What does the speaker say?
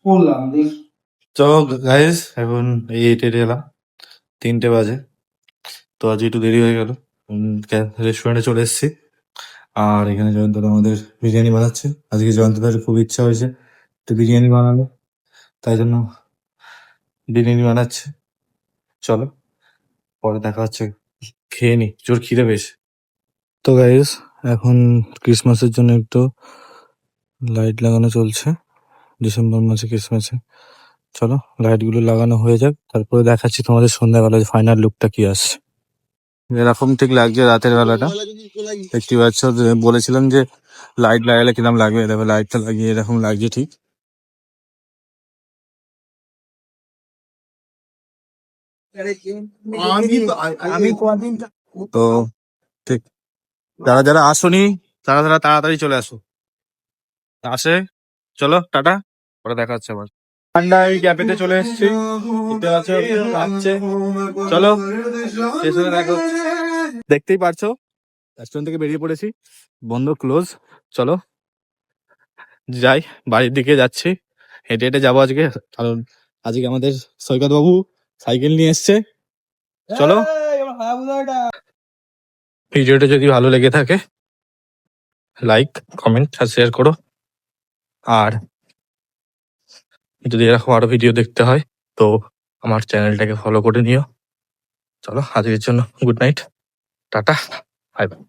করলাম দেখ। তো গাইস এখন এই 8 এলাম, 3টে বাজে। তো আজ একটু দেরি হয়ে গেল, রেস্টুরেন্টে চলে এসেছি। আর এখানে জয়ন্তদা আমাদের বিরিয়ানি বানাচ্ছে। আজকে জয়ন্তদার খুব ইচ্ছা হয়েছে একটু বিরিয়ানি বানাবে, তাই জন্য বিরিয়ানি বানাচ্ছে। চলো পরে দেখা হচ্ছে, খেয়ে নি, জোর খিদে পেয়েছে। তো গাইস এখন ক্রিসমাসের জন্য একটু লাইট লাগানো চলছে, ডিসেম্বর মাসে ক্রিসমাসে। চলো লাইটগুলো লাগানো হয়ে যাক, তারপরে দেখাচ্ছি তোমাদের সন্ধ্যাবেলায় ফাইনাল লুকটা কি আসছে। এরকম ঠিক লাগছে রাতের বেলাটা, দেখতে পাচ্ছ। বলেছিলাম যে লাইট লাগালে কিরকম লাগবে, দেখো লাইটটা লাগিয়ে এরকম লাগছে ঠিক। তো ঠিক, যারা যারা আসোনি তারা তারা তাড়াতাড়ি চলে আসো। আসে, চলো টাটা, পরে দেখা হচ্ছে আবার। ঠান্ডা এই ক্যাফেতে চলে এসেছি, দেখতে পাচ্ছ কাঁপছে। চলো স্টেশনে দেখা হচ্ছে। দেখতেই পারছো রেস্টুরেন্ট থেকে বেরিয়ে পড়েছি, বন্ধ ক্লোজ। চলো যাই, বাড়ির দিকে যাচ্ছি, হেঁটে হেঁটে যাবো আজকে, কারণ আজকে আমাদের সৈকত বাবু সাইকেল নিয়ে এসছে। চলো, ভিডিওটা যদি ভালো লেগে থাকে লাইক, কমেন্ট আর শেয়ার করো। আর যদি এরকম আরো ভিডিও দেখতে হয় তো আমার চ্যানেলটাকে ফলো করে নিও। চলো আজকের জন্য good night, tata, bye bye.